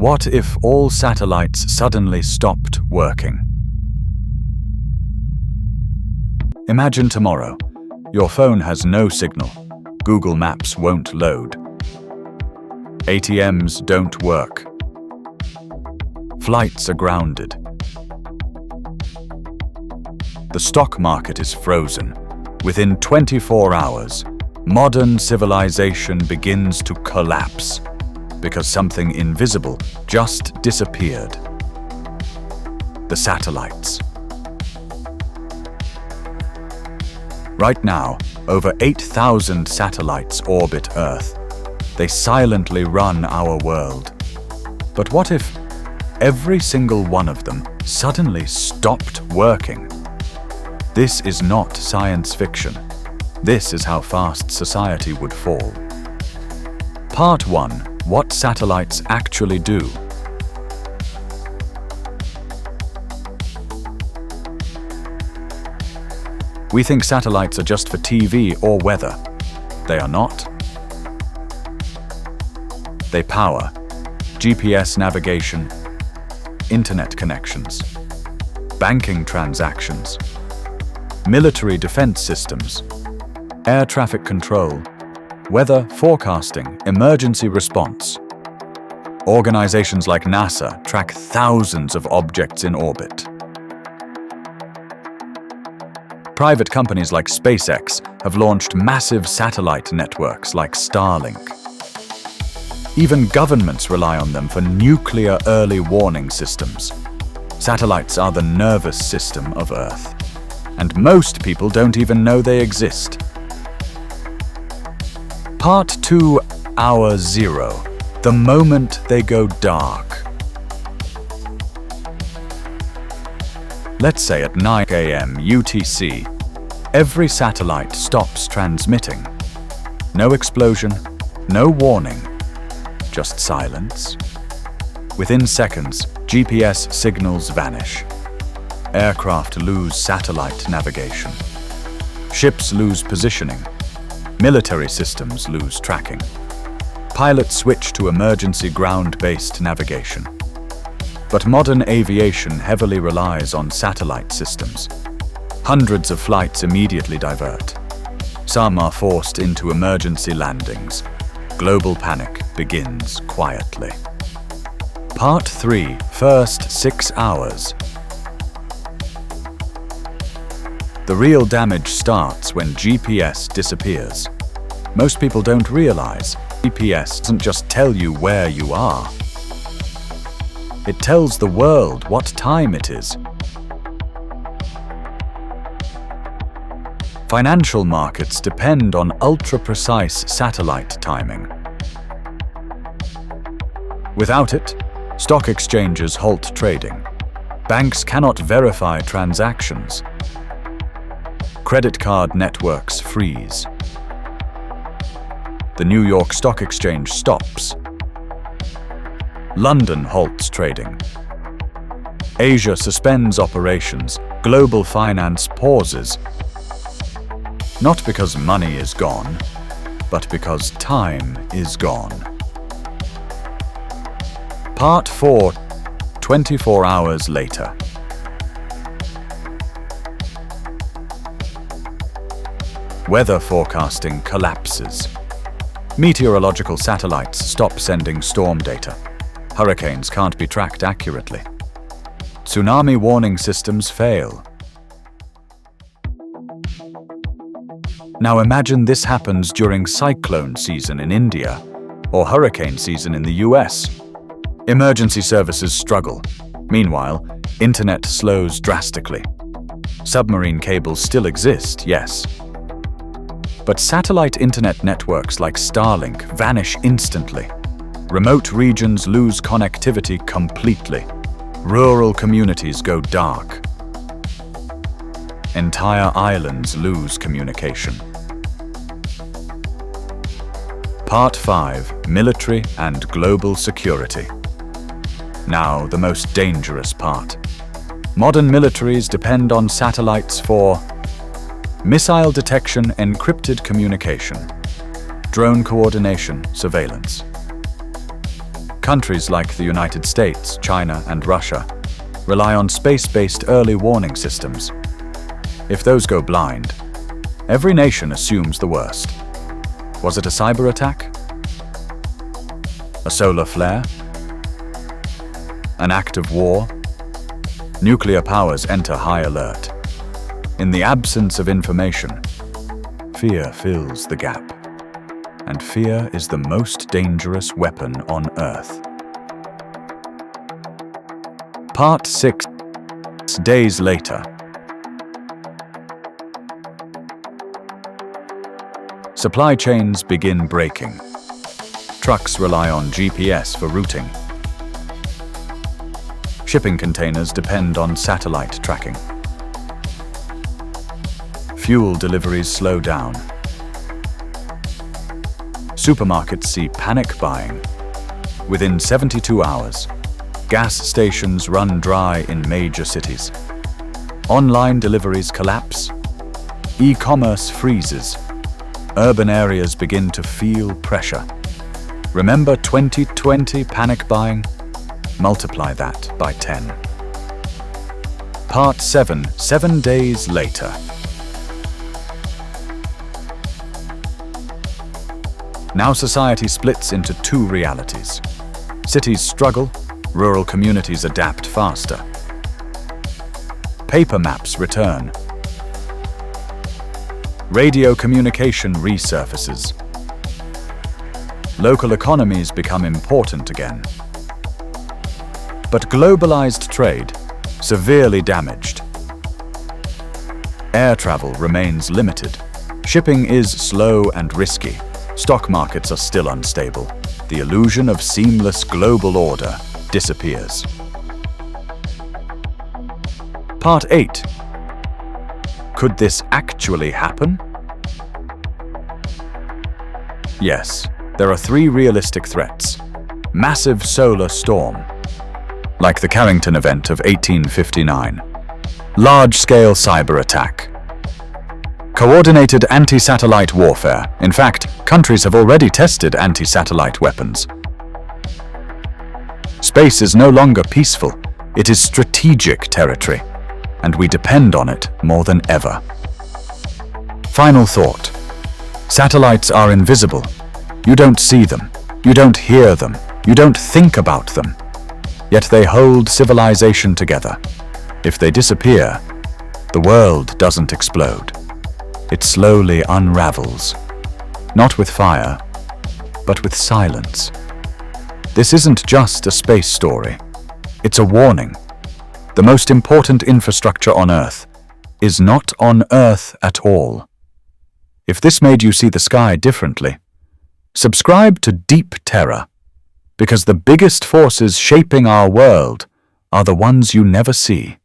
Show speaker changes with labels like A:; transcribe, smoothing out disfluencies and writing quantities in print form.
A: What if all satellites suddenly stopped working? Imagine tomorrow. Your phone has no signal. Google Maps won't load. ATMs don't work. Flights are grounded. The stock market is frozen. Within 24 hours, modern civilization begins to collapse because something invisible just disappeared. The satellites. Right now, over 8,000 satellites orbit Earth. They silently run our world. But what if every single one of them suddenly stopped working? This is not science fiction. This is how fast society would fall. Part 1. What satellites actually do. We think satellites are just for TV or weather. They are not. They power GPS navigation, internet connections, banking transactions, military defense systems, air traffic control, weather forecasting, emergency response. Organizations like NASA track thousands of objects in orbit. Private companies like SpaceX have launched massive satellite networks like Starlink. Even governments rely on them for nuclear early warning systems. Satellites are the nervous system of Earth, and most people don't even know they exist. Part 2, Hour Zero, the moment they go dark. Let's say at 9 a.m. UTC, every satellite stops transmitting. No explosion, no warning, just silence. Within seconds, GPS signals vanish. Aircraft lose satellite navigation. Ships lose positioning. Military systems lose tracking. Pilots switch to emergency ground-based navigation. But modern aviation heavily relies on satellite systems. Hundreds of flights immediately divert. Some are forced into emergency landings. Global panic begins quietly. Part 3, first 6 hours. The real damage starts when GPS disappears. Most people don't realize GPS doesn't just tell you where you are. It tells the world what time it is. Financial markets depend on ultra-precise satellite timing. Without it, stock exchanges halt trading. Banks cannot verify transactions. Credit card networks freeze. The New York Stock Exchange stops. London halts trading. Asia suspends operations. Global finance pauses. Not because money is gone, but because time is gone. Part 4, 24 hours later. Weather forecasting collapses. Meteorological satellites stop sending storm data. Hurricanes can't be tracked accurately. Tsunami warning systems fail. Now imagine this happens during cyclone season in India or hurricane season in the US. Emergency services struggle. Meanwhile, internet slows drastically. Submarine cables still exist, yes. But satellite internet networks like Starlink vanish instantly. Remote regions lose connectivity completely. Rural communities go dark. Entire islands lose communication. Part 5, Military and Global Security. Now, the most dangerous part. Modern militaries depend on satellites for missile detection, encrypted communication, drone coordination, surveillance. Countries like the United States, China, and Russia rely on space-based early warning systems. If those go blind, every nation assumes the worst. Was it a cyber attack? A solar flare? An act of war? Nuclear powers enter high alert. In the absence of information, fear fills the gap. And fear is the most dangerous weapon on Earth. Part 6. Days later. Supply chains begin breaking. Trucks rely on GPS for routing. Shipping containers depend on satellite tracking. Fuel deliveries slow down. Supermarkets see panic buying. Within 72 hours, gas stations run dry in major cities. Online deliveries collapse. E-commerce freezes. Urban areas begin to feel pressure. Remember 2020 panic buying? Multiply that by 10. Part 7, 7 days later. Now society splits into two realities. Cities struggle, rural communities adapt faster. Paper maps return. Radio communication resurfaces. Local economies become important again. But globalized trade, severely damaged. Air travel remains limited. Shipping is slow and risky. Stock markets are still unstable. The illusion of seamless global order disappears. Part 8. Could this actually happen? Yes, there are 3 realistic threats. Massive solar storm, like the Carrington event of 1859. Large-scale cyber attack. Coordinated anti-satellite warfare. In fact, countries have already tested anti-satellite weapons. Space is no longer peaceful. It is strategic territory, and we depend on it more than ever. Final thought. Satellites are invisible. You don't see them. You don't hear them. You don't think about them. Yet they hold civilization together. If they disappear, the world doesn't explode. It slowly unravels, not with fire, but with silence. This isn't just a space story. It's a warning. The most important infrastructure on Earth is not on Earth at all. If this made you see the sky differently, subscribe to Deep Terra, because the biggest forces shaping our world are the ones you never see.